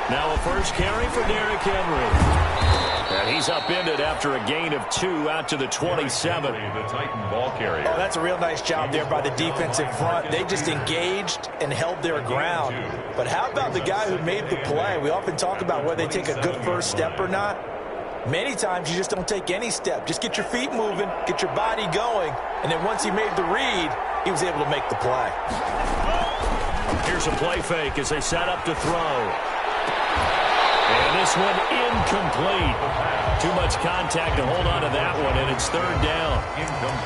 Now a first carry for Derrick Henry. And he's upended after a gain of 2 out to the 27. The Titan ball carrier. Oh, that's a real nice job there by the defensive front. They just engaged and held their ground. But how about the guy who made the play? We often talk about whether they take a good first step or not. Many times you just don't take any step. Just get your feet moving, get your body going, and then once he made the read, he was able to make the play. Here's a play fake as they set up to throw. And this one incomplete. Too much contact to hold on to that one, and it's third down.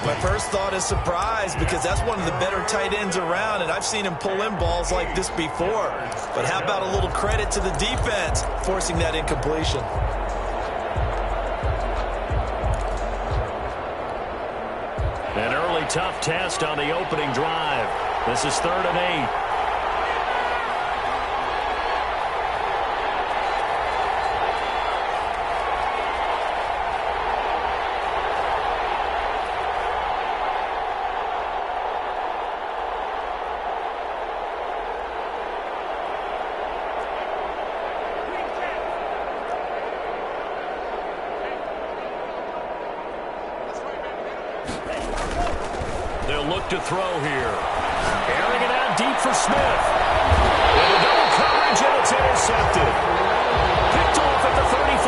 My first thought is surprise because that's one of the better tight ends around, and I've seen him pull in balls like this before. But how about a little credit to the defense forcing that incompletion? An early tough test on the opening drive. This is 3rd and 8. They'll look to throw here. Airing it out deep for Smith. And a double coverage, and it's intercepted. Picked off at the 35.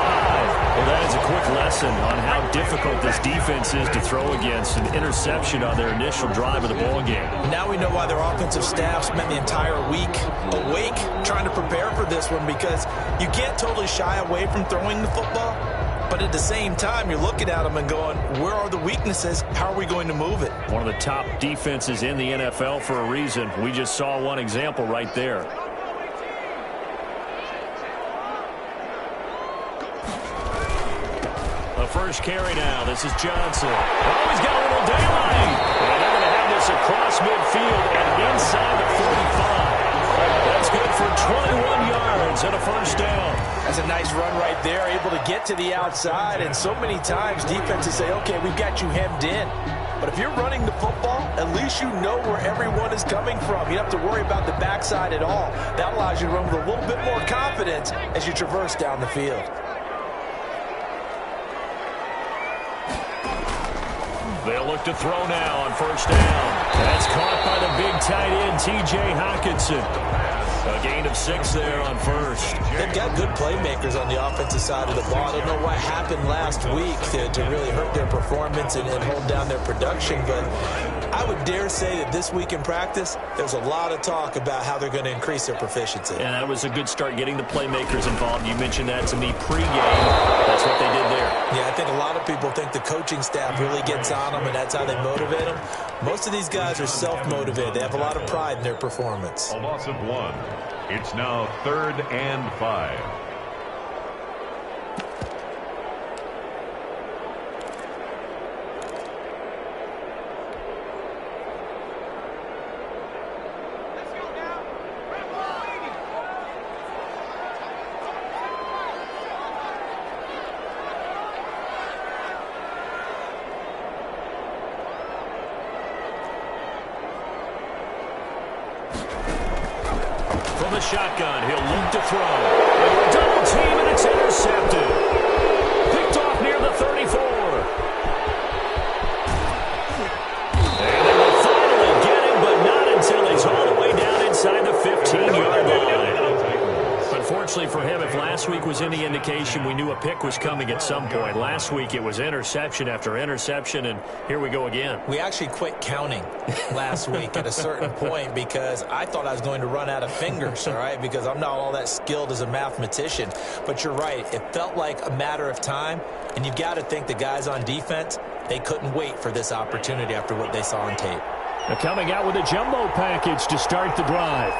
Well, that is a quick lesson on how difficult this defense is to throw against. An interception on their initial drive of the ball game. Now we know why their offensive staff spent the entire week awake trying to prepare for this one, because you can't totally shy away from throwing the football. But at the same time, you're looking at them and going, where are the weaknesses? How are we going to move it? One of the top defenses in the NFL for a reason. We just saw one example right there. A first carry now. This is Johnson. Oh, he's got a little daylight. And they're going to have this across midfield and inside the 45. That's good for 21 yards and a first down. That's a nice run right there, able to get to the outside. And so many times defenses say, okay, we've got you hemmed in. But if you're running the football, at least you know where everyone is coming from. You don't have to worry about the backside at all. That allows you to run with a little bit more confidence as you traverse down the field. They'll look to throw now on first down. That's caught by the big tight end, T.J. Hockenson. A gain of 6 there on first. They've got good playmakers on the offensive side of the ball. I don't know what happened last week to really hurt their performance and hold down their production, but I would dare say that this week in practice, there's a lot of talk about how they're going to increase their proficiency. And that was a good start getting the playmakers involved. You mentioned that to me pregame. That's what they did there. Yeah, I think a lot of people think the coaching staff really gets on them, and that's how they motivate them. Most of these guys are self-motivated. They have a lot of pride in their performance. A loss of 1. It's now 3rd and 5. From the shotgun, he'll look to throw. And a double team, and it's intercepted. Picked off near the 34. And they will finally get him, but not until he's all the way down inside the 15-yard line. Unfortunately for him, if last week was any indication, we knew a pick was coming at some point. Last week it was interception after interception, and here we go again. We actually quit counting last week at a certain point because I thought I was going to run out of fingers, all right, because I'm not all that skilled as a mathematician. But you're right. It felt like a matter of time, and you've got to think the guys on defense, they couldn't wait for this opportunity after what they saw on tape. They're coming out with a jumbo package to start the drive.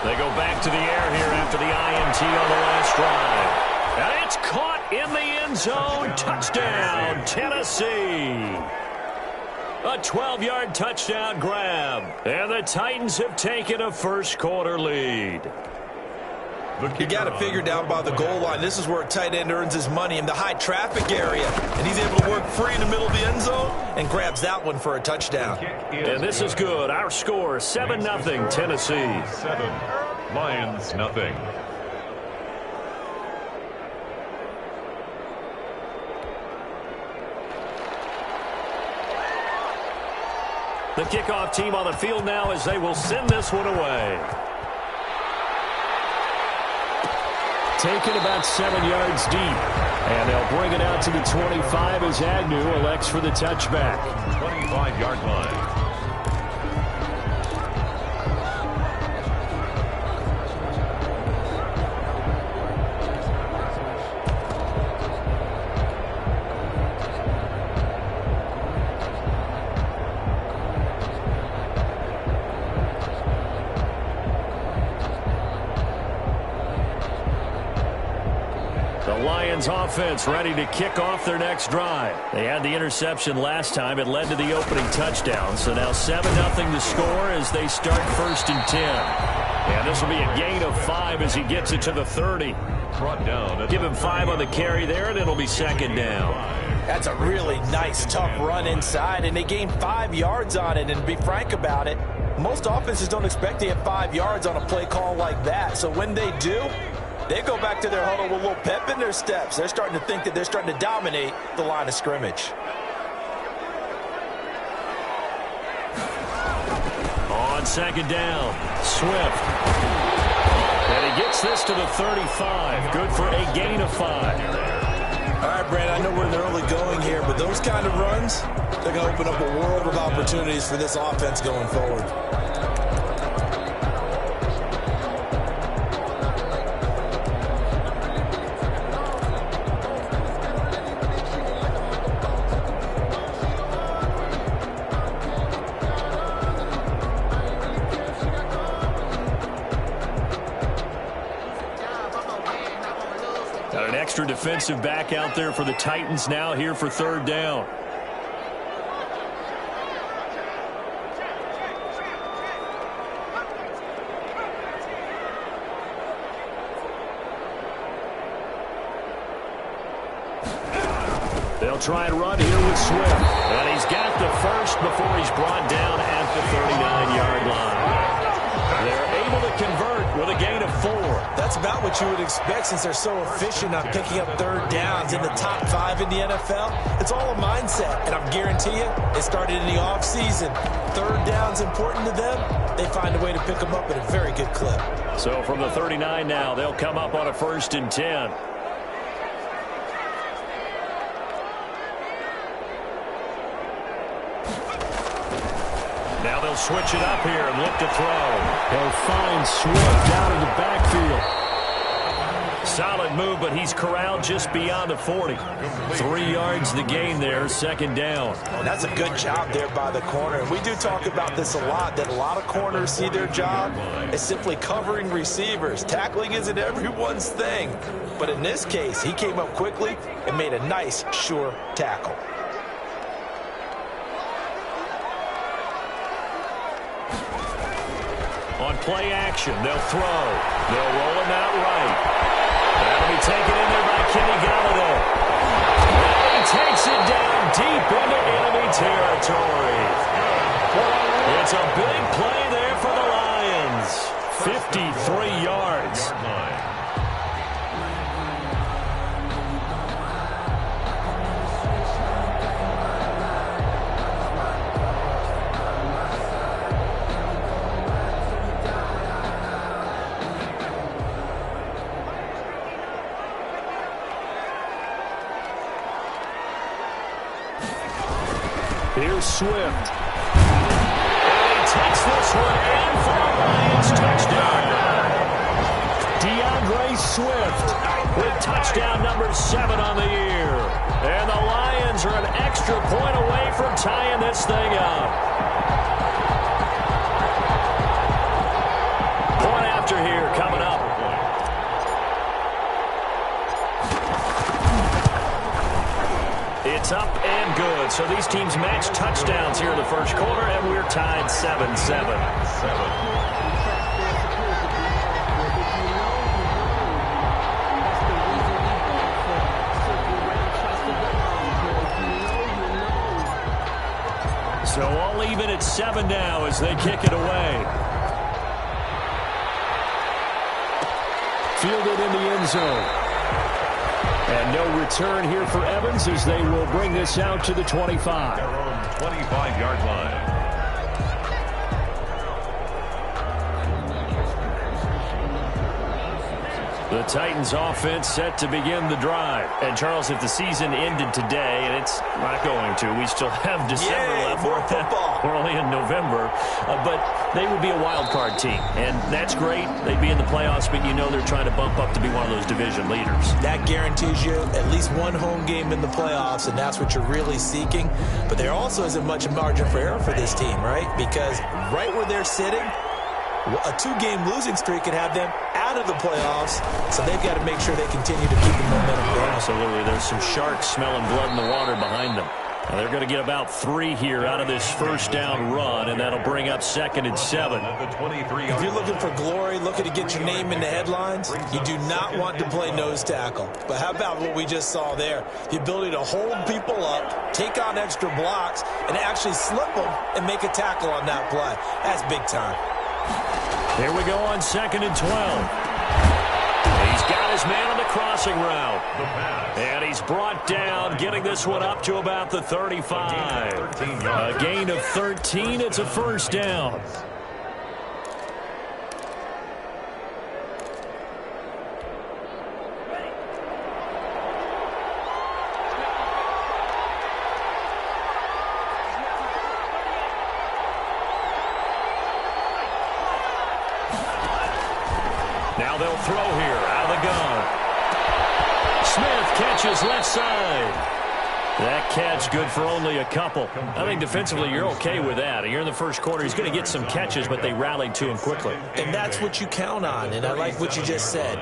They go back to the air here after the INT on the last drive. And it's caught in the end zone. Touchdown, Tennessee. A 12-yard touchdown grab. And the Titans have taken a first-quarter lead. You got to figure down by the goal line. This is where a tight end earns his money, in the high traffic area. And he's able to work free in the middle of the end zone and grabs that one for a touchdown. And this is good. Our score, 7-0 Tennessee. 7, Lions nothing. The kickoff team on the field now as they will send this one away. Taken about 7 yards deep. And they'll bring it out to the 25 as Agnew elects for the touchback. 25-yard line. Offense ready to kick off their next drive. They had the interception last time. It led to the opening touchdown. So now 7-0 to score as they start 1st and 10. And this will be a gain of 5 as he gets it to the 30. Brought down. Give him 5 on the carry there, and it'll be 2nd down. That's a really nice, tough run inside, and they gained 5 yards on it. And to be frank about it, most offenses don't expect to get 5 yards on a play call like that. So when they do, they go back to their huddle with a little pep in their steps. They're starting to think that they're starting to dominate the line of scrimmage. On 2nd down, Swift. And he gets this to the 35. Good for a gain of 5. All right, Brandon, I know we're in the early going here, but those kind of runs, they're going to open up a world of opportunities for this offense going forward. Defensive back out there for the Titans now here for 3rd down. They'll try and run here with Swift. And he's got the first before he's brought down at the 39-yard line. They're able to convert with a gain of 4. That's about what you would expect since they're so efficient on picking up 3rd downs in the top 5 in the NFL. It's all a mindset, and I guarantee you, it started in the offseason. 3rd down's important to them. They find a way to pick them up at a very good clip. So from the 39 now, they'll come up on a 1st and 10. Now they'll switch it up here and look to throw. They'll find Swift out of the backfield. Solid move, but he's corralled just beyond the 40. 3 yards the gain there, 2nd down. Oh, that's a good job there by the corner. And we do talk about this a lot, that a lot of corners see their job as simply covering receivers. Tackling isn't everyone's thing. But in this case, he came up quickly and made a nice, sure tackle. On play action, they'll throw. They'll roll him out right. That'll be taken in there by Kenny Galladay. And he takes it down deep into enemy territory. It's a big play there for the Lions. 53 yards. Here's Swift. And he takes this one in for the Lions touchdown. DeAndre Swift with touchdown number 7 on the year. And the Lions are an extra point away from tying this thing up. Point after here coming up. It's up and good. So these teams match touchdowns here in the first quarter, and we're tied 7-7. So all even at 7 now as they kick it away. Fielded in the end zone. And no return here for Evans as they will bring this out to the 25. Their own 25-yard line. The Titans offense set to begin the drive. And, Charles, if the season ended today, and it's not going to, we still have December left. More football. We're only in November. But they would be a wild card team. And that's great. They'd be in the playoffs, but you know they're trying to bump up to be one of those division leaders. That guarantees you at least one home game in the playoffs, and that's what you're really seeking. But there also isn't much margin for error for this team, right? Because right where they're sitting, a two-game losing streak could have them out of the playoffs, so they've got to make sure they continue to keep the momentum going. Absolutely. There's some sharks smelling blood in the water behind them. Now they're going to get about 3 here out of this first down run, and that'll bring up 2nd and 7. If you're looking for glory, looking to get your name in the headlines, you do not want to play nose tackle. But how about what we just saw there? The ability to hold people up, take on extra blocks, and actually slip them and make a tackle on that play. That's big time. Here we go on 2nd and 12. He's got his man on the crossing route. And he's brought down, getting this one up to about the 35. A gain of 13. It's a first down. Now they'll throw here out of the gun. Smith catches left side. That catch good for only a couple. I think defensively you're okay with that. You're in the first quarter. He's going to get some catches, but they rallied to him quickly. And that's what you count on, and I like what you just said.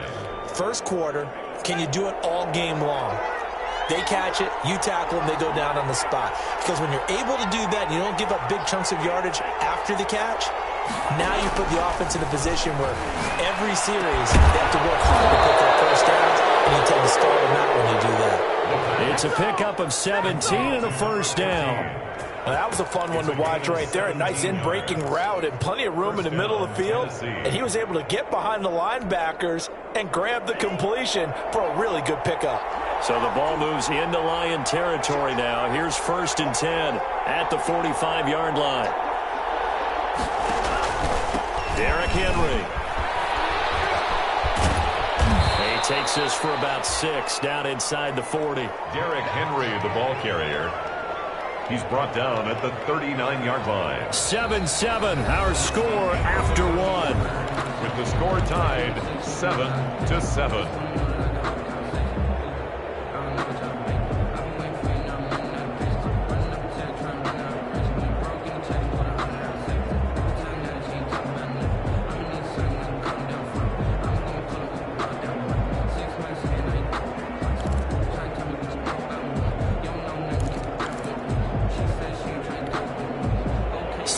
First quarter, can you do it all game long? They catch it, you tackle them, they go down on the spot. Because when you're able to do that, and you don't give up big chunks of yardage after the catch, now you put the offense in a position where every series they have to work hard to pick up first downs, and you tend to stall them out when you do that. It's a pickup of 17 and a first down. Well, that was a fun one to watch right there. A nice in-breaking route and plenty of room in the middle of the field. And he was able to get behind the linebackers and grab the completion for a really good pickup. So the ball moves into Lion territory now. Here's 1st and 10 at the 45-yard line. Derrick Henry. He takes this for about 6 down inside the 40. Derrick Henry, the ball carrier. He's brought down at the 39-yard line. 7-7, our score after 1. With the score tied 7-7.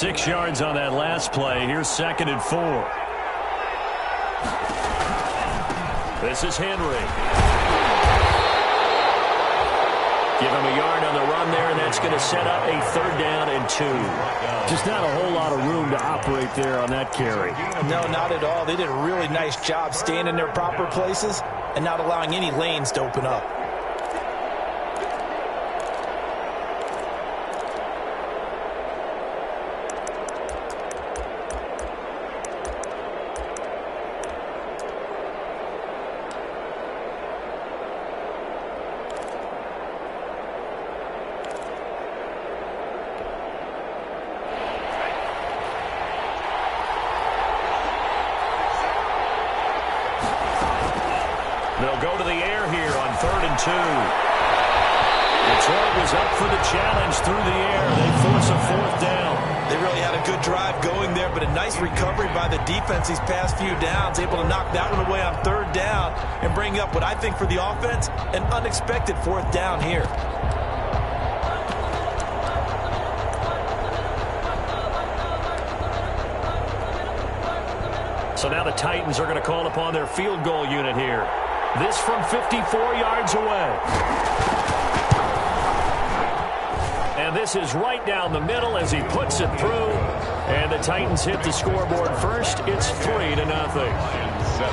6 yards on that last play. Here's 2nd and 4. This is Henry. Give him a yard on the run there, and that's going to set up a 3rd down and 2. Just not a whole lot of room to operate there on that carry. No, not at all. They did a really nice job staying in their proper places and not allowing any lanes to open up. They'll go to the air here on 3rd and 2. Detroit was up for the challenge through the air. They force a 4th down. They really had a good drive going there, but a nice recovery by the defense these past few downs, able to knock that one away on 3rd down and bring up what I think for the offense, an unexpected 4th down here. So now the Titans are going to call upon their field goal unit here. This from 54 yards away. And this is right down the middle as he puts it through. And the Titans hit the scoreboard first. It's 3-0.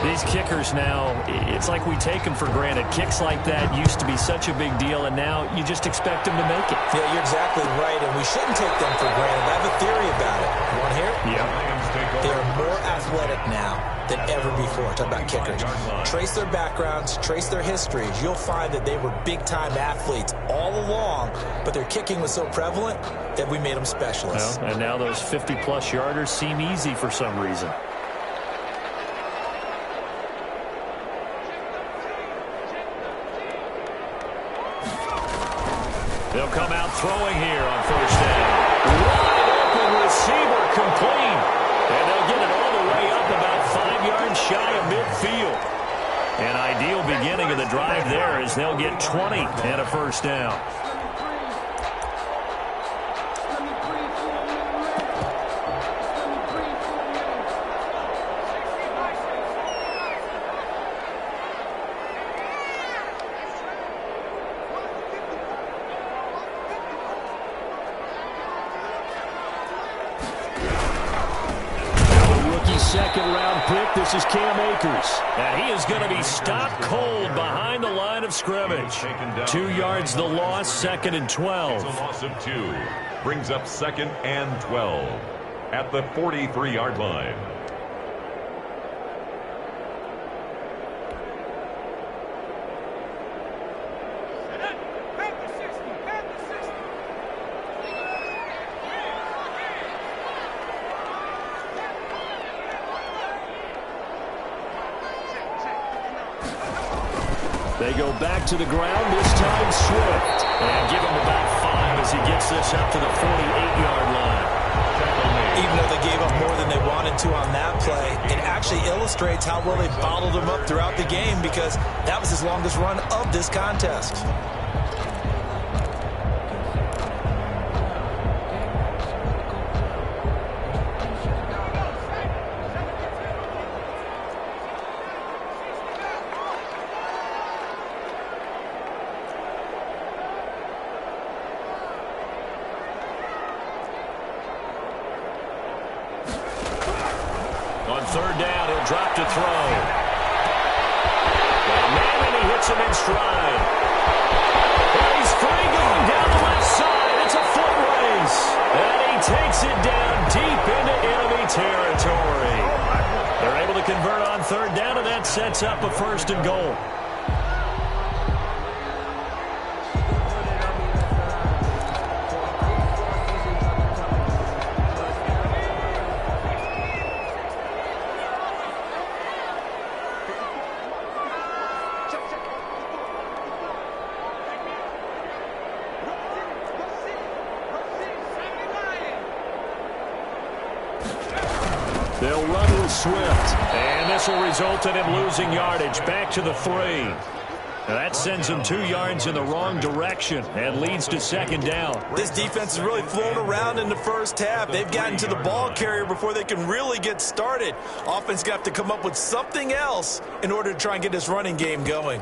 These kickers now, it's like we take them for granted. Kicks like that used to be such a big deal, and now you just expect them to make it. Yeah, you're exactly right, and we shouldn't take them for granted. I have a theory about it. You want to hear it? Yeah. They're more athletic now. than ever before. Talk about kickers. Trace their backgrounds, trace their histories. You'll find that they were big-time athletes all along, but their kicking was so prevalent that we made them specialists. Well, and now those 50-plus yarders seem easy for some reason. They'll come out throwing here on first down. Wide open receiver complete. And they'll get it all the way up about 5 yards shy of midfield. An ideal beginning of the drive there as they'll get 20 and a first down. Second-round pick, this is Cam Akers. And he is going to be stopped cold behind the line of scrimmage. 2 yards the loss, 2nd and 12. It's a loss of 2. Brings up 2nd and 12 at the 43-yard line. They go back to the ground, this time Swift. And give him about 5 as he gets this up to the 48-yard line. Even though they gave up more than they wanted to on that play, it actually illustrates how well they bottled him up throughout the game because that was his longest run of this contest. On third down, he'll drop to throw. And he hits him in stride. And he's free going down the left side. It's a foot race. And he takes it down deep into enemy territory. They're able to convert on third down, and that sets up a 1st and goal. They'll run with Swift. And this will result in him losing yardage. Back to the 3. Now that sends him 2 yards in the wrong direction and leads to 2nd down. This defense has really flown around in the first half. They've gotten to the ball carrier before they can really get started. Offense got to come up with something else in order to try and get this running game going.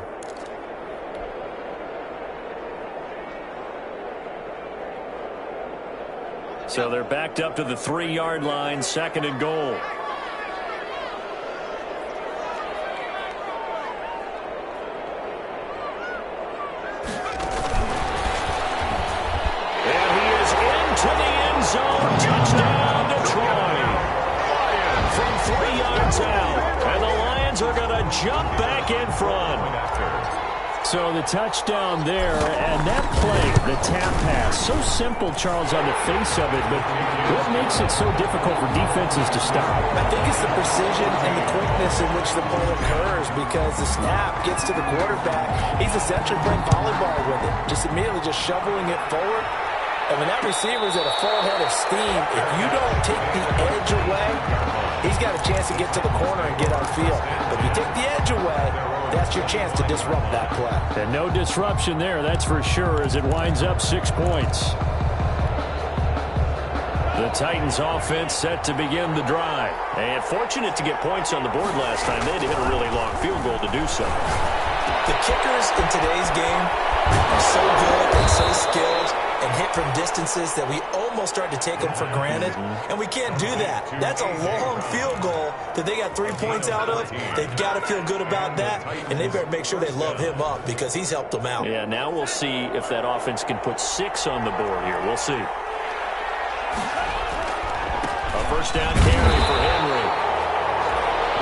So they're backed up to the 3-yard line, 2nd and goal. And he is into the end zone. Touchdown, Detroit. From 3 yards out. And the Lions are going to jump back in front. So the touchdown there, and that play, the tap pass, so simple, Charles, on the face of it, but what makes it so difficult for defenses to stop? I think it's the precision and the quickness in which the play occurs because the snap gets to the quarterback. He's essentially playing volleyball with it, just immediately just shoveling it forward. And when that receiver's at a full head of steam, if you don't take the edge away, he's got a chance to get to the corner and get on field. But if you take the edge away, that's your chance to disrupt that play. And no disruption there, that's for sure, as it winds up 6 points. The Titans offense set to begin the drive. And fortunate to get points on the board last time. They had to hit a really long field goal to do so. The kickers in today's game are so good and so skilled and hit from distances that we almost start to take them for granted. And we can't do that. That's a long field goal that they got 3 points out of. They've got to feel good about that, and they better make sure they love him up because he's helped them out. Yeah, now we'll see if that offense can put 6 on the board here. We'll see. A first down carry for Henry.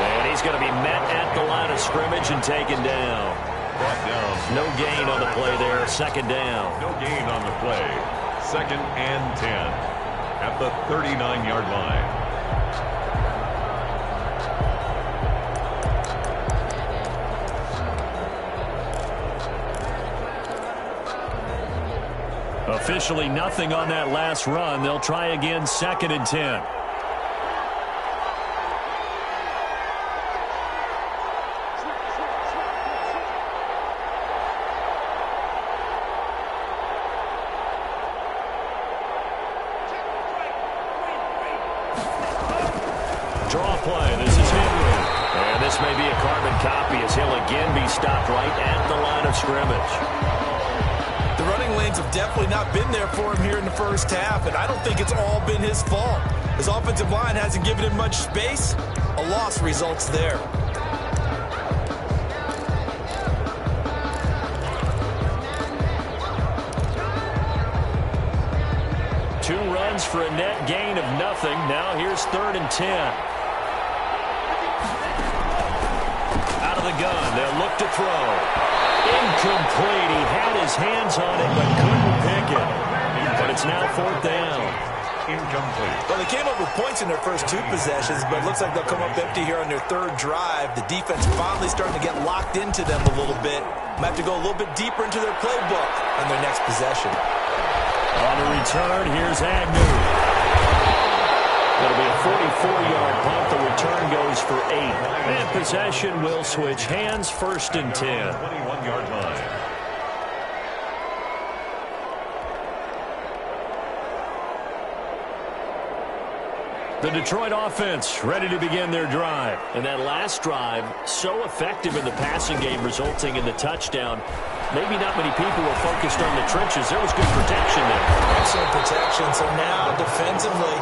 And he's going to be met at the line of scrimmage and taken down. Brought down. No gain on the play there. Second down. No gain on the play. 2nd and 10 at the 39-yard line. Officially nothing on that last run. They'll try again 2nd and 10. Draw play. This is Henry. And this may be a carbon copy as he'll again be stopped right at the line of scrimmage. The running lanes have definitely not been there for him here in the first half, and I don't think it's all been his fault. His offensive line hasn't given him much space. A loss results there. Two runs for a net gain of nothing. Now here's 3rd and 10. Out of the gun. They'll look to throw. Incomplete. He had his hands on it but couldn't pick it. But it's now 4th down. Incomplete. Well, they came up with points in their first 2 possessions, but it looks like they'll come up empty here on their 3rd drive. The defense finally starting to get locked into them a little bit. Might have to go a little bit deeper into their playbook on their next possession. On the return, here's Agnew. It'll be a 44-yard punt. The return goes for 8. And possession will switch hands. 1st and 10. 21-yard line. The Detroit offense ready to begin their drive. And that last drive, so effective in the passing game, resulting in the touchdown. Maybe not many people were focused on the trenches. There was good protection there. Excellent protection. So now, defensively,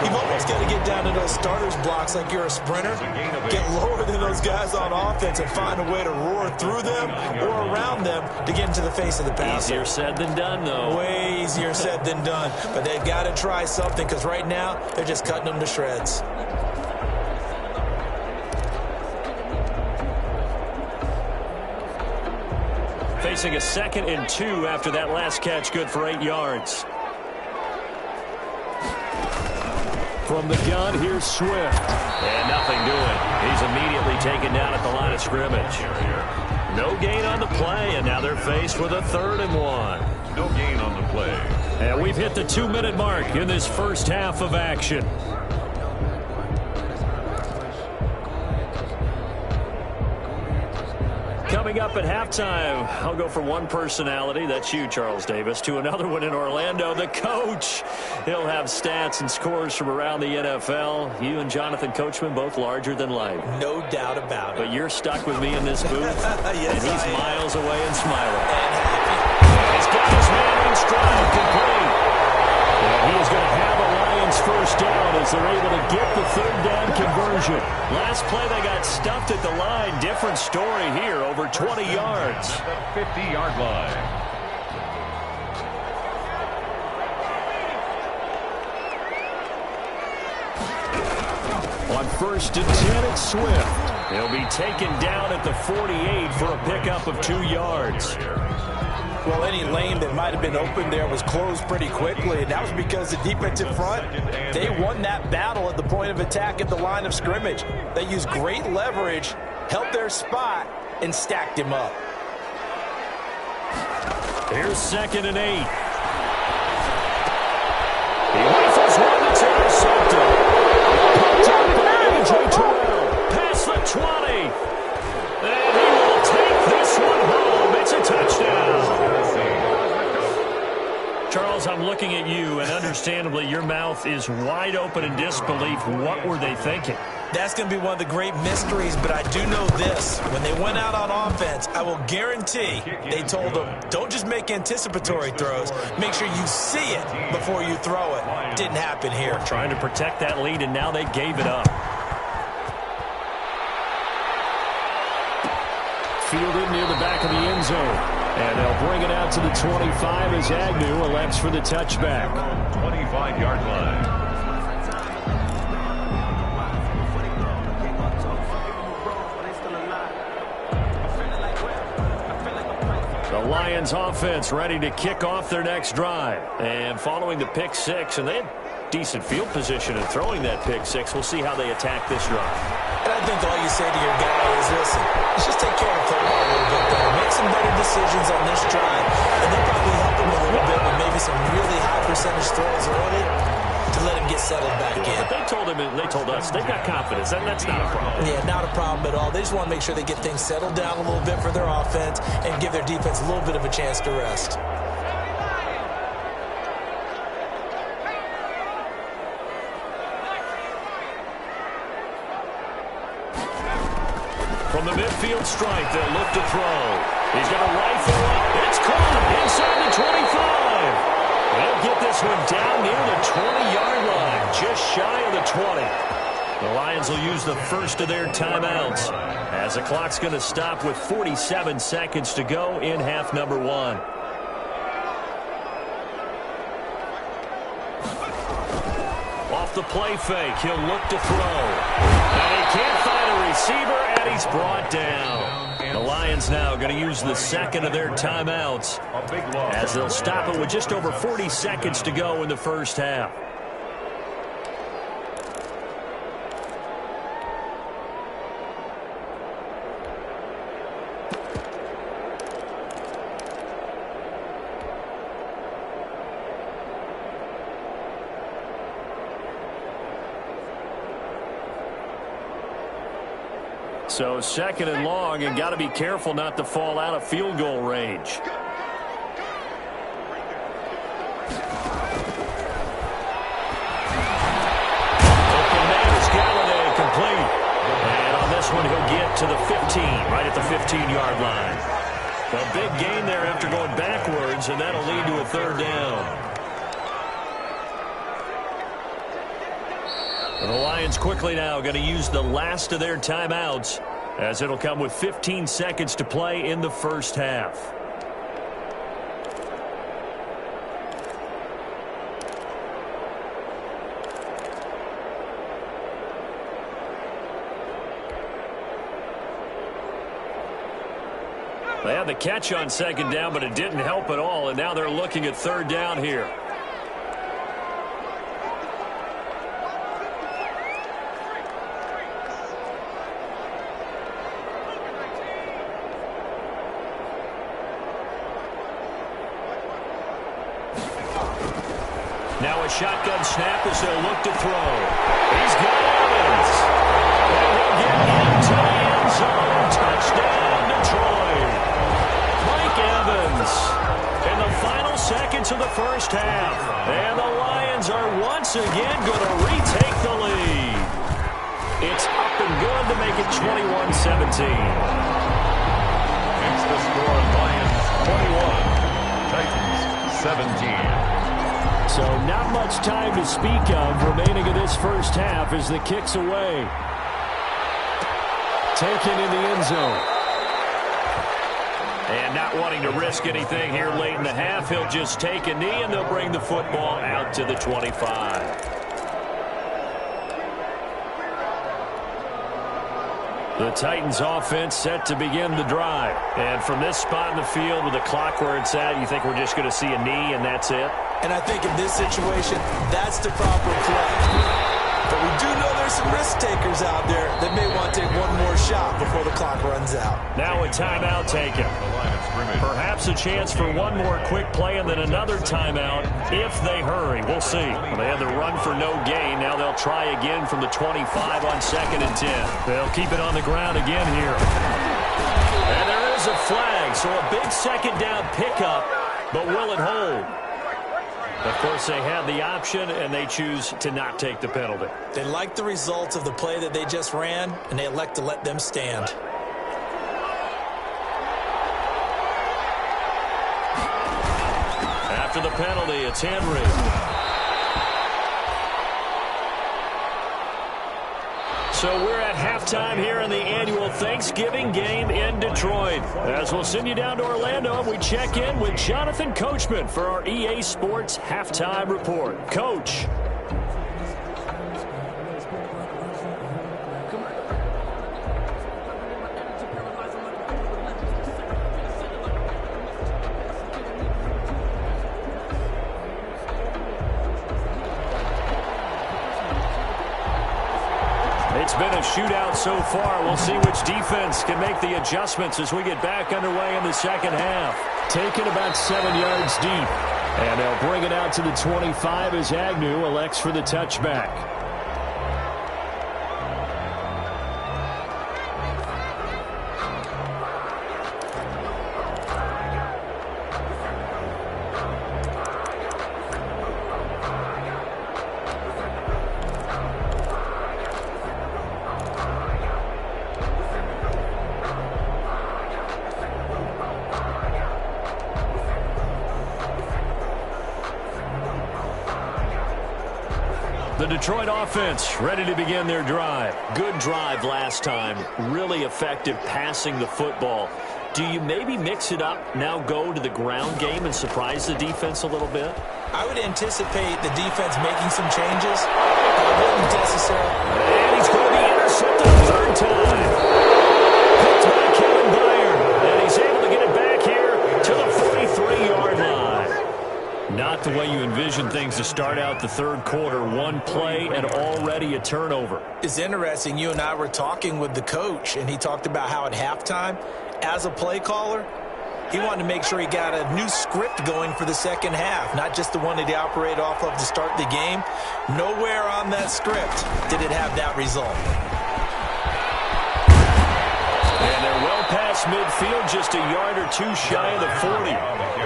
you've almost got to get down to those starters blocks like you're a sprinter. Get lower than those guys on offense and find a way to roar through them or around them to get into the face of the passer. Easier said than done, though. Way easier said than done. But they've got to try something because right now, they're just cutting them to shreds. Facing a 2nd and 2 after that last catch, good for 8 yards. From the gun, here's Swift. And nothing doing. He's immediately taken down at the line of scrimmage. No gain on the play, and now they're faced with a 3rd and 1. No gain on the play. And we've hit the 2-minute mark in this first half of action. Coming up at halftime, I'll go from one personality, that's you, Charles Davis, to another one in Orlando, the coach. He'll have stats and scores from around the NFL. You and Jonathan Coachman, both larger than life. No doubt about it. But you're stuck with me in this booth, yes, and he's miles away and smiling. And happy. He's got his man in stride, complete. And he is going to have a Lions first down as they're able to get the 3rd down conversion. Last play they got stuffed at the line. Different story here, over 20 yards. At the 50-yard line. On 1st and 10, it's Swift. He'll be taken down at the 48 for a pickup of 2 yards. Well, any lane that might have been open there was closed pretty quickly, and that was because the defensive front, they won that battle at the point of attack at the line of scrimmage. They used great leverage, held their spot, and stacked him up. Here's 2nd and 8. He rifles one that's intercepted. Picked up by A.J. Terrell. Past the 20. And he will take this one home. It's a touchdown. Charles, I'm looking at you, and understandably, your mouth is wide open in disbelief. What were they thinking? That's going to be one of the great mysteries, but I do know this. When they went out on offense, I will guarantee they told them, don't just make anticipatory throws. Make sure you see it before you throw it. Didn't happen here. Trying to protect that lead, and now they gave it up. Fielded near the back of the end zone. And they'll bring it out to the 25 as Agnew elects for the touchback. 25-yard line. Lions offense ready to kick off their next drive. And following the pick six, and they had decent field position in throwing that pick six. We'll see how they attack this drive. And I think all you say to your guy is, listen, let's just take care of the football a little bit better. Make some better decisions on this drive, and they'll probably help him a little bit with maybe some really high percentage throws early to let him get settled back in. But they told us they've got confidence. That's not a problem. Yeah, not a problem at all. They just want to make sure they get things settled down a little bit for their offense and give their defense a little bit of a chance to rest. From the midfield stripe, they'll look to throw. He's going to rifle up. It's caught inside the 25. They'll get this one down near the 20-yard line, just shy of the 20. The Lions will use the first of their timeouts as the clock's going to stop with 47 seconds to go in half number one. Off the play fake, he'll look to throw. And he can't find a receiver, and he's brought down. The Lions now going to use the second of their timeouts as they'll stop it with just over 40 seconds to go in the first half. So second and long, and got to be careful not to fall out of field goal range. Complete. And on this one, he'll get to the 15, right at the 15-yard line. A big gain there after going backwards, and that'll lead to a third down. And the Lions quickly now going to use the last of their timeouts, as it'll come with 15 seconds to play in the first half. They had the catch on second down, but it didn't help at all, and now they're looking at third down here. Now a shotgun snap as they'll look to throw. He's got Evans. And he'll get into the end zone. Touchdown, Detroit. Mike Evans in the final seconds of the first half. And the Lions are once again going to retake the lead. It's up and good to make it 21-17. It's the score, Lions 21, Titans 17. So not much time to speak of remaining in this first half as the kick's away. Taken in the end zone. And not wanting to risk anything here late in the half, he'll just take a knee and they'll bring the football out to the 25. The Titans offense set to begin the drive. And from this spot in the field with the clock where it's at, you think we're just going to see a knee and that's it? And I think in this situation, that's the proper play. But we do know there's some risk takers out there that may want to take one more shot before the clock runs out. Now a timeout taken. Perhaps a chance for one more quick play and then another timeout if they hurry. We'll see. They had the run for no gain. Now they'll try again from the 25 on 2nd and 10. They'll keep it on the ground again here. And there is a flag, so a big second down pickup, but will it hold? Of course, they have the option, and they choose to not take the penalty. They like the results of the play that they just ran, and they elect to let them stand. After the penalty, it's Henry. So we're at halftime here in the annual Thanksgiving game in Detroit. As we'll send you down to Orlando, we check in with Jonathan Coachman for our EA Sports Halftime Report. Coach. shootout so far. We'll see which defense can make the adjustments as we get back underway in the second half. Taken about 7 yards deep. And they'll bring it out to the 25 as Agnew elects for the touchback. The Detroit offense ready to begin their drive. Good drive last time. Really effective passing the football. Do you maybe mix it up, now go to the ground game and surprise the defense a little bit? I would anticipate the defense making some changes. I wouldn't necessarily. And he's going to be intercepted a third time. Picked by Kevin Byard. And he's able to get it back here to the 43-yard line. Not the way you envision things to start out the third quarter. One play and already a turnover. It's interesting. You and I were talking with the coach, and he talked about how at halftime, as a play caller, he wanted to make sure he got a new script going for the second half, not just the one that he operated off of to start the game. Nowhere on that script did it have that result. And they're well past midfield, just a yard or two shy of the 40.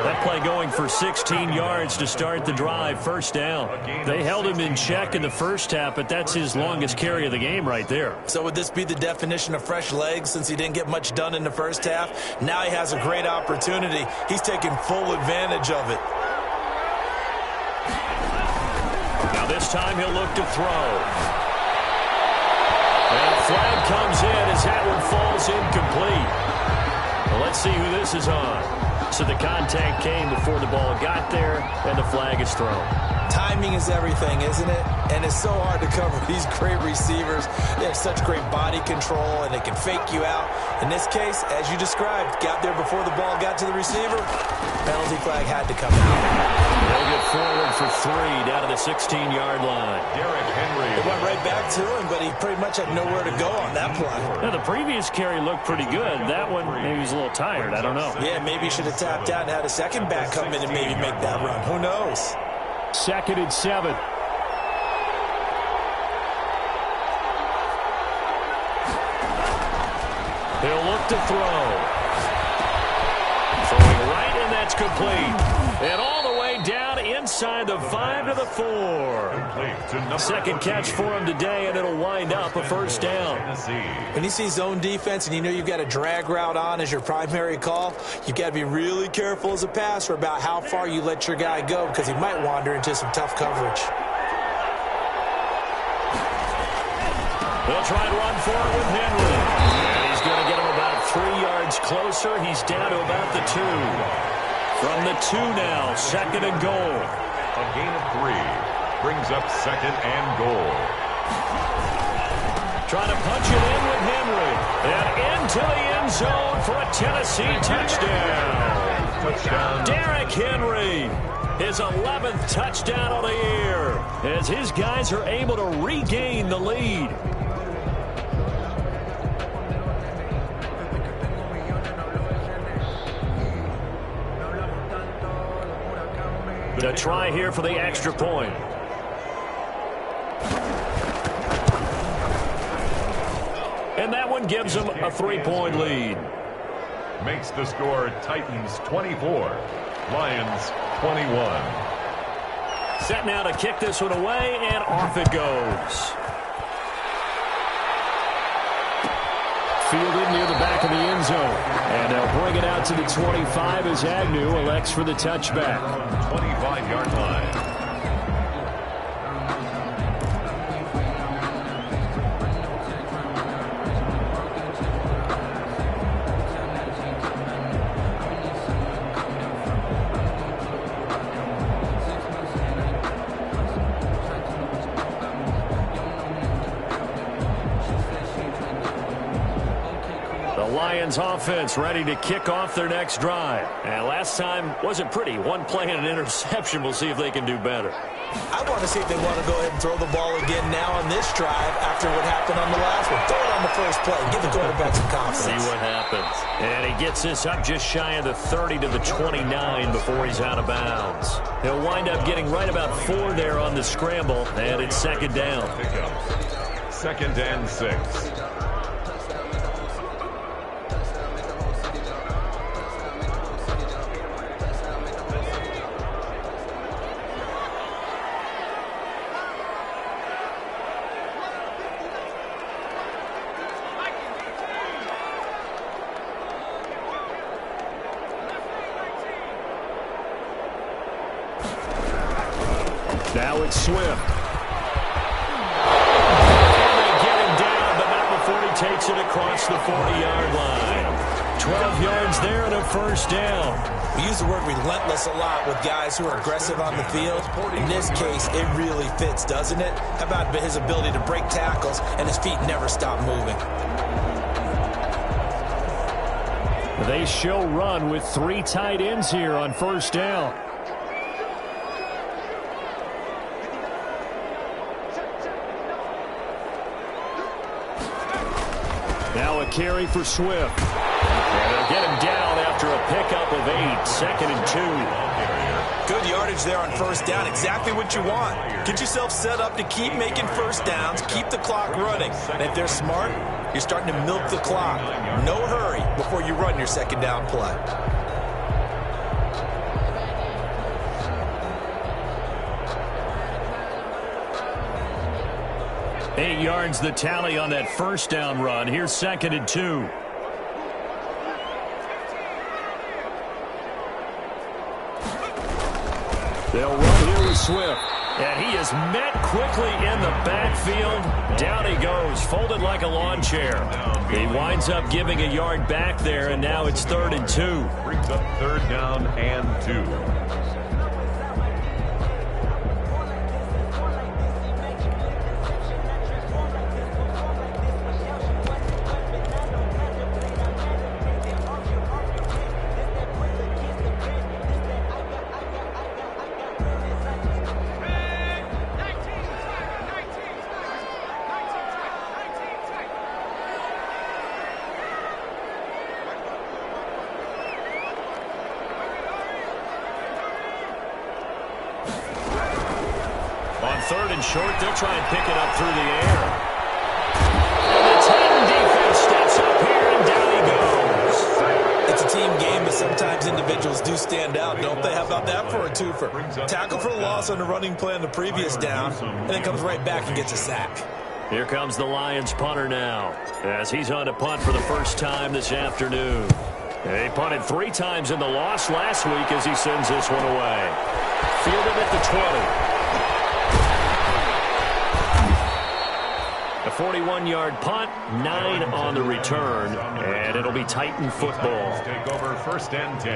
That play going for 16 yards to start the drive, first down. They held him in check in the first half, but that's his longest carry of the game right there. So would this be the definition of fresh legs since he didn't get much done in the first half? Now he has a great opportunity. He's taking full advantage of it. Now this time he'll look to throw. And a flag comes in as that one falls incomplete. Well, let's see who this is on. So the contact came before the ball got there, and the flag is thrown. Timing is everything, isn't it? And it's so hard to cover these great receivers. They have such great body control, and they can fake you out. In this case, as you described, got there before the ball got to the receiver. Penalty flag had to come out. They'll get forward for 3 down to the 16-yard line. Derrick Henry. It went right back to him, but he pretty much had nowhere to go on that play. Now, the previous carry looked pretty good. That one, maybe he was a little tired. I don't know. Yeah, maybe he should have tapped out and had a second back come in and maybe make that run. Who knows? 2nd and 7. He'll look to throw. Throwing right, and that's complete. And all the way down inside the 5 to the 4. Second catch for him today, and it'll wind up a first down. When you see zone defense and you know you've got a drag route on as your primary call, you've got to be really careful as a passer about how far you let your guy go because he might wander into some tough coverage. They'll try to run for it with Henry. And he's going to get him about 3 yards closer. He's down to about the 2. From the 2 now, 2nd and goal. A gain of 3 brings up 2nd and goal. Trying to punch it in with Henry. And into the end zone for a Tennessee touchdown. Touchdown. Derrick Henry, his 11th touchdown of the year, as his guys are able to regain the lead. A try here for the extra point. And that one gives them a 3-point lead. Makes the score Titans 24, Lions 21. Set now to kick this one away, and off it goes. Fielded near the back of the end zone. And they'll bring it out to the 25 as Agnew elects for the touchback. 25-yard line. Lions offense ready to kick off their next drive. And last time wasn't pretty. One play and an interception. We'll see if they can do better. I want to see if they want to go ahead and throw the ball again now on this drive after what happened on the last one. Throw it on the first play. Give the quarterback some confidence. See what happens. And he gets this up just shy of the 30 to the 29 before he's out of bounds. He'll wind up getting right about 4 there on the scramble, and it's second down. Second and 6. Now it's Swift. And they get him down, but not before he takes it across the 40-yard line. 12 yards there and a first down. We use the word relentless a lot with guys who are aggressive on the field. In this case, it really fits, doesn't it? How about his ability to break tackles and his feet never stop moving? They show run with 3 tight ends here on first down. Now a carry for Swift. And they'll get him down after a pickup of 8. Second and 2. Good yardage there on first down. Exactly what you want. Get yourself set up to keep making first downs. Keep the clock running. And if they're smart, you're starting to milk the clock. No hurry before you run your second down play. Eight yards the tally on that first down run. Here's second and 2. They'll run here with Swift. And he is met quickly in the backfield. Down he goes, folded like a lawn chair. He winds up giving a yard back there, and now it's third and 2. Brings up third down and 2. Third and short, they'll try and pick it up through the air. And the Titan defense steps up here, and down he goes. It's a team game, but sometimes individuals do stand out, don't they? How about that for a twofer? Tackle for loss on the running play on the previous down, and then comes right back and gets a sack. Here comes the Lions punter now, as he's on to punt for the first time this afternoon. He punted 3 times in the loss last week as he sends this one away. Fielded at the 20. A 41-yard punt, 9 on the return, and it'll be Titan football. Take over first and 10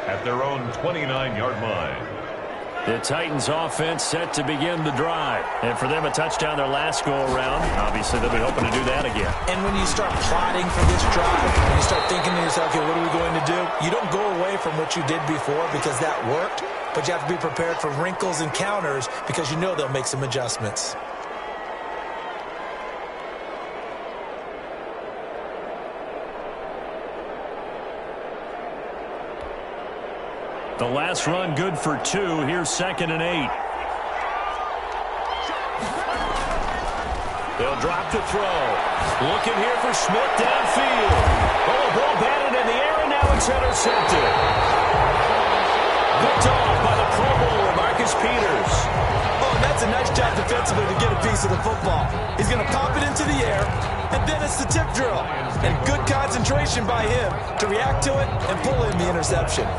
at their own 29-yard line. The Titans offense set to begin the drive. And for them, a touchdown their last go-around. Obviously, they'll be hoping to do that again. And when you start plotting for this drive, when you start thinking to yourself, okay, what are we going to do? You don't go away from what you did before because that worked, but you have to be prepared for wrinkles and counters because you know they'll make some adjustments. The last run good for 2. Here's second and 8. They'll drop to throw. Looking here for Smith downfield. Oh, a ball batted in the air, and now it's intercepted. Picked off by the Pro Bowler, Marcus Peters. Oh, and that's a nice job defensively to get a piece of the football. He's going to pop it into the air, and then it's the tip drill. And good concentration by him to react to it and pull in the interception.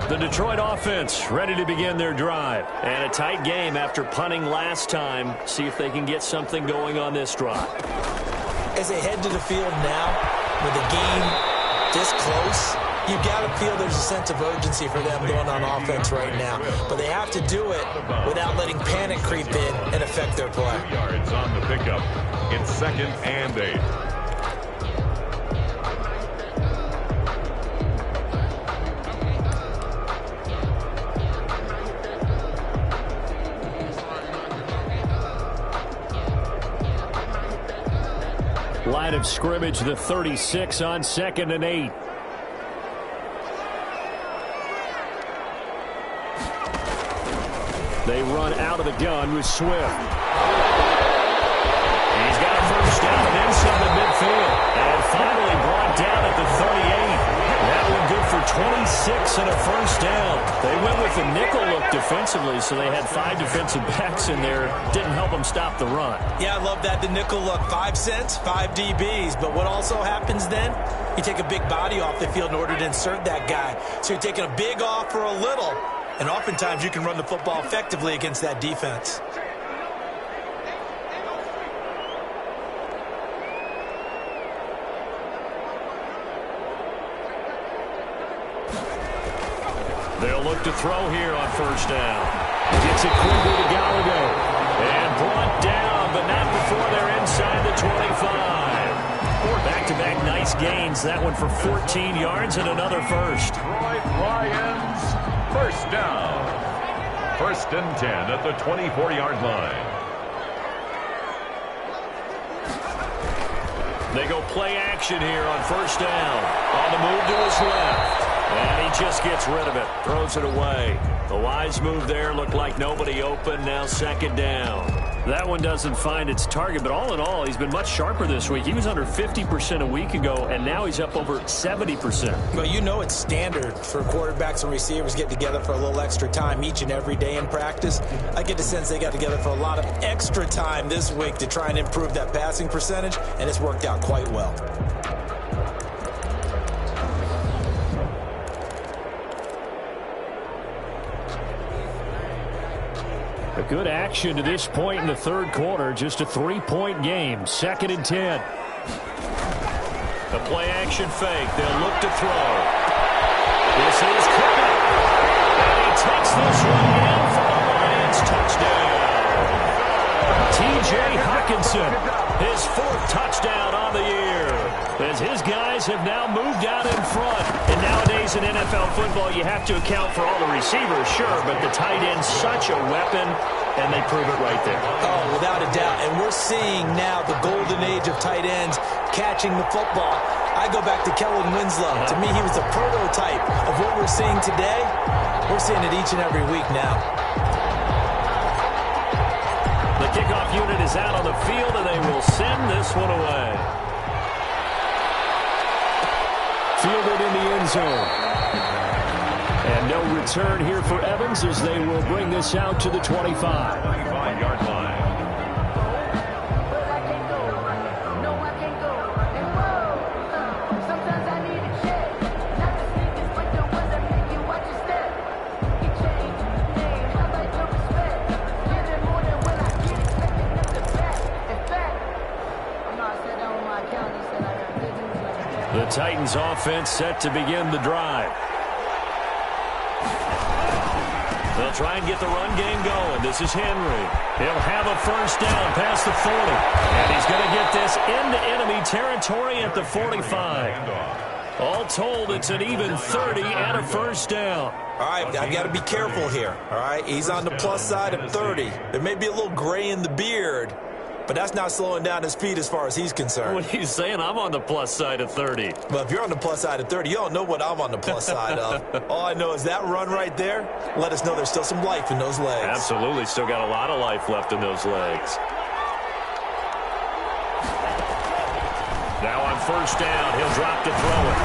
The Detroit offense ready to begin their drive. And a tight game after punting last time. See if they can get something going on this drive. as they head to the field now, with the game this close, you got to feel there's a sense of urgency for them going on offense right now. But they have to do it without letting panic creep in and affect their play. 2 yards on the pickup. It's 2nd and 8. Line of scrimmage, the 36 on 2nd and 8. They run out of the gun with Swift. He's got a first down and inside the midfield. And finally brought down at the 38. That one good for 26 and a first down. They went with the nickel look defensively, so they had 5 defensive backs in there. Didn't help them stop the run. Yeah, I love that, the nickel look. 5 cents, 5 DBs. But what also happens then? You take a big body off the field in order to insert that guy. So you're taking a big off for a little. And oftentimes you can run the football effectively against that defense. They'll look to throw here on first down. Gets it quickly to Gallagher. And brought down, but not before they're inside the 25. Back-to-back nice gains. That one for 14 yards and another first. Detroit Lions, first down. 1st and 10 at the 24-yard line. They go play action here on first down. On the move to his left. And he just gets rid of it. Throws it away. The wise move there. Looked like nobody open. Now 2nd down. That one doesn't find its target, but all in all, he's been much sharper this week. He was under 50% a week ago, and now he's up over 70%. Well, you know it's standard for quarterbacks and receivers get together for a little extra time each and every day in practice. I get the sense they got together for a lot of extra time this week to try and improve that passing percentage, and it's worked out quite well. A good action to this point in the 3rd quarter. Just a 3-point game. 2nd and 10. The play action fake. They'll look to throw. This is Kirk. And he takes this one down for the Lions. Touchdown. T.J. Hockenson, his 4th touchdown on the year. As his guys have now moved out in front. And nowadays in NFL football, you have to account for all the receivers, sure, but the tight end's such a weapon, and they prove it right there. Oh, without a doubt. And we're seeing now the golden age of tight ends catching the football. I go back to Kellen Winslow. To me, he was the prototype of what we're seeing today. We're seeing it each and every week now. The kickoff unit is out on the field, and they will send this one away. Fielded in the end zone. And no return here for Evans as they will bring this out to the 25. 25-yard line. The Titans offense set to begin the drive. They'll try and get the run game going. This is Henry. He'll have a first down past the 40. And he's going to get this into enemy territory at the 45. All told, it's an even 30 and a first down. All right, I've got to be careful here. All right, he's on the plus side of 30. There may be a little gray in the beard, but that's not slowing down his feet as far as he's concerned. What are you saying? I'm on the plus side of 30. Well, if you're on the plus side of 30, you don't know what I'm on the plus side of. All I know is that run right there, let us know there's still some life in those legs. Absolutely. Still got a lot of life left in those legs. Now on first down, he'll drop to throw it.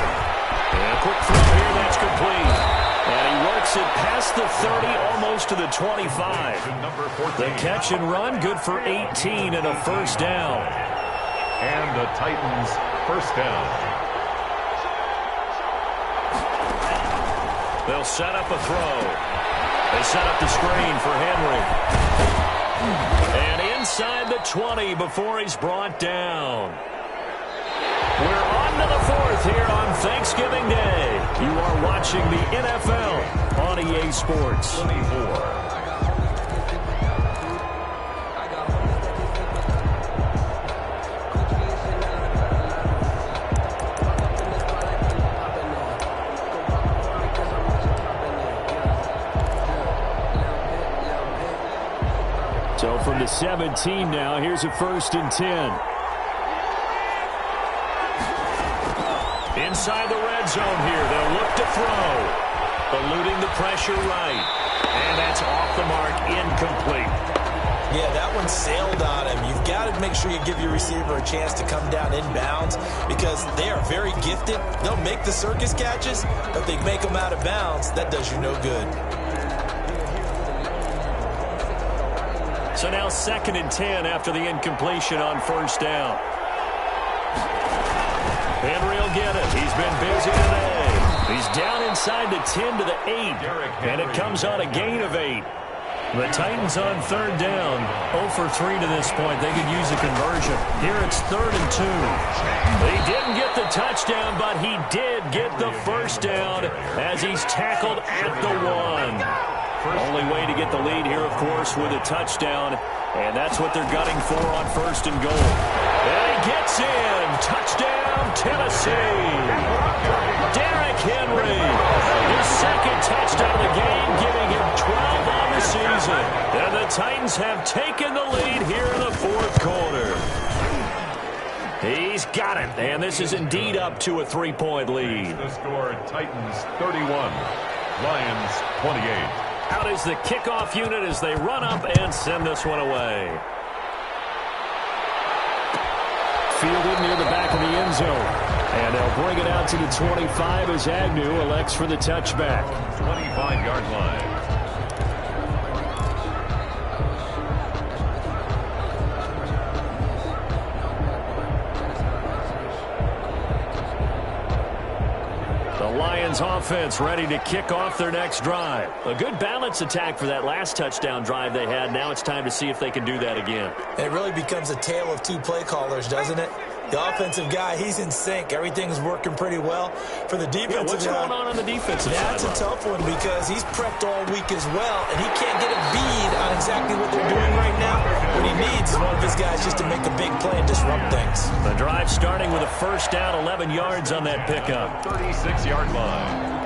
And a quick throw here, that's complete. And he works it past the 30, almost to the 25. The catch and run, good for 18 and a first down. And the Titans first down. They'll set up a throw. They set up the screen for Henry. And inside the 20 before he's brought down. 4th here on Thanksgiving Day. You are watching the NFL on EA Sports. 24. So from the 17 now, here's a 1st and 10. Inside the red zone here, they'll look to throw. Eluding the pressure right. And that's off the mark, incomplete. Yeah, that one sailed on him. You've got to make sure you give your receiver a chance to come down inbounds because they are very gifted. They'll make the circus catches, but they make them out of bounds. That does you no good. So now 2nd and 10 after the incompletion on 1st down. Henry will get it. He's been busy today. He's down inside the 10 to the 8. And it comes on a gain of 8. The Titans on 3rd down. 0 for 3 to this point. They could use a conversion. Here it's 3rd and 2. He didn't get the touchdown, but he did get the 1st down as he's tackled at the 1. Only way to get the lead here, of course, with a touchdown. And that's what they're gunning for on 1st and goal. And he gets in. Touchdown, Tennessee. Derrick Henry. His 2nd touchdown of the game, giving him 12 on the season. And the Titans have taken the lead here in the 4th quarter. He's got it. And this is indeed up to a 3-point lead. The score, Titans 31, Lions 28. Out is the kickoff unit as they run up and send this one away. Fielded near the back of the end zone. And they'll bring it out to the 25 as Agnew elects for the touchback. 25-yard line. Lions offense ready to kick off their next drive. A good balance attack for that last touchdown drive they had. Now it's time to see if they can do that again. And it really becomes a tale of 2 play callers, doesn't it? The offensive guy, he's in sync. Everything's working pretty well. For the defensive what's going on the defensive side? That's a tough one because he's prepped all week as well, and he can't get a bead on exactly what they're doing right now. What he needs is one of his guys just to make a big play and disrupt things. The drive starting with a 1st down, 11 yards on that pickup. 36-yard line.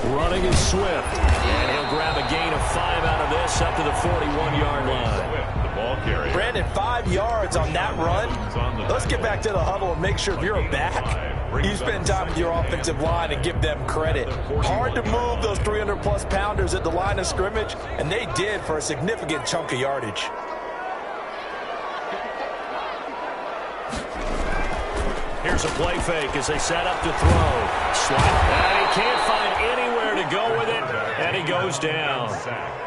Running is Swift. And he'll grab a gain of 5 out of this up to the 41-yard line. The ball carrier. Brandon, 5 yards on that run. Let's get back to the huddle and make sure if you're a back, you spend time with your offensive line and give them credit. Hard to move those 300-plus pounders at the line of scrimmage, and they did for a significant chunk of yardage. Here's a play fake as they set up to throw. Slide. And he can't find anywhere to go with it, and he goes down.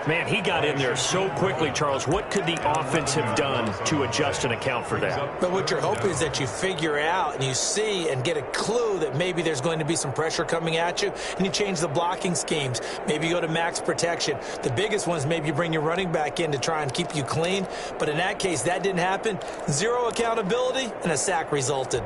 Man, he got in there so quickly, Charles. What could the offense have done to adjust and account for that? But what you're hoping is that you figure out and you see and get a clue that maybe there's going to be some pressure coming at you, and you change the blocking schemes. Maybe you go to max protection. The biggest one is maybe you bring your running back in to try and keep you clean. But in that case, that didn't happen. 0 accountability, and a sack resulted.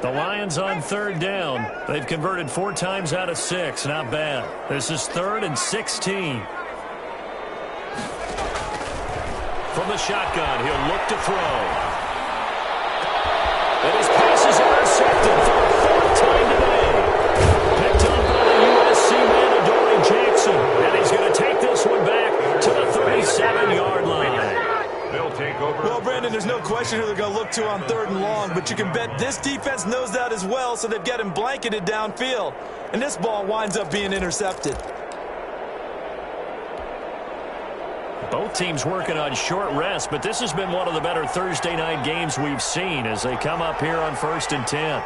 The Lions on 3rd down. They've converted 4 times out of 6. Not bad. This is 3rd and 16. From the shotgun, he'll look to throw. And his pass is intercepted for the 4th time today. Picked up by the USC man, Adoree Jackson. And he's going to take this one back to the 37-yard line. They'll take over. Well, Brandon, there's no question who they're going to look to on 3rd and long, but you can bet this defense knows that as well, so they've got him blanketed downfield. And this ball winds up being intercepted. Both teams working on short rest, but this has been one of the better Thursday night games we've seen as they come up here on 1st and 10.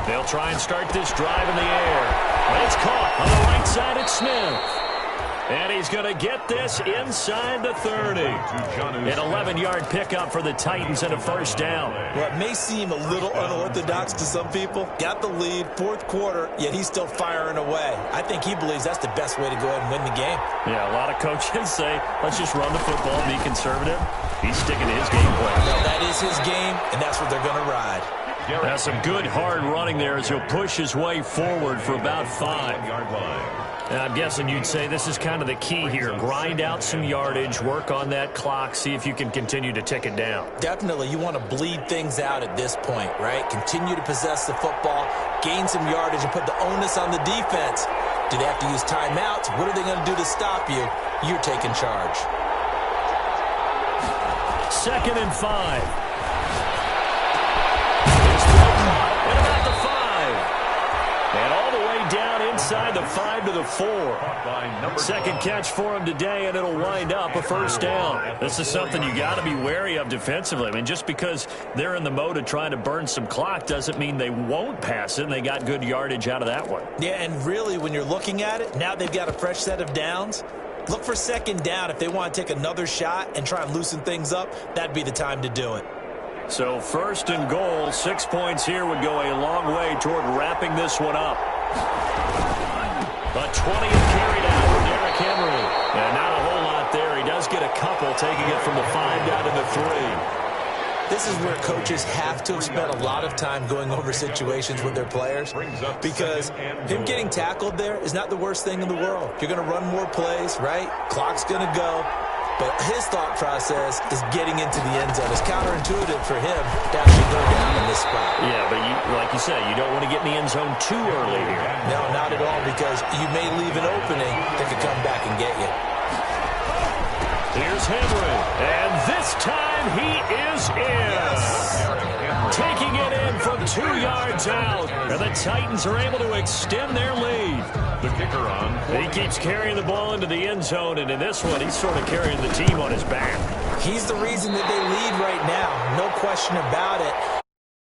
They'll try and start this drive in the air. And it's caught on the right side at Smith. And he's going to get this inside the 30. An 11-yard pickup for the Titans and a first down. Well, it may seem a little unorthodox to some people. Got the lead, fourth quarter, yet he's still firing away. I think he believes that's the best way to go ahead and win the game. Yeah, a lot of coaches say, let's just run the football, be conservative. He's sticking to his game plan. Well, that is his game, and that's what they're going to ride. That's some good hard running there as he'll push his way forward for about 5. And I'm guessing you'd say this is kind of the key here. Grind out some yardage, work on that clock, see if you can continue to tick it down. Definitely, you want to bleed things out at this point, right? Continue to possess the football, gain some yardage, and put the onus on the defense. Do they have to use timeouts? What are they going to do to stop you? You're taking charge. 2nd and 5. It's at about the 5. And all the way down inside the 5 to the 4. Second catch for him today, and it'll wind up a first down. This is something you got to be wary of defensively. I mean, just because they're in the mode of trying to burn some clock doesn't mean they won't pass it, and they got good yardage out of that one. Yeah, and really, when you're looking at it, now they've got a fresh set of downs. Look for second down. If they want to take another shot and try and loosen things up, that'd be the time to do it. So 1st and goal, 6 points here would go a long way toward wrapping this one up. A 20th carry down for Derrick Henry. And not a whole lot there. He does get a couple, taking it from the 5 down to the 3. This is where coaches have to have spent a lot of time going over situations with their players, because him getting tackled there is not the worst thing in the world. You're going to run more plays, right? Clock's going to go. But his thought process is getting into the end zone. It's counterintuitive for him to actually go down in this spot. Yeah, but like you said, you don't want to get in the end zone too early here. No, not at all, because you may leave an opening that could come back and get you. Here's Henry, and this time he is in. Taking it in from 2 yards out, and the Titans are able to extend their lead. The kicker on. He keeps carrying the ball into the end zone, and in this one, he's sort of carrying the team on his back. He's the reason that they lead right now, no question about it.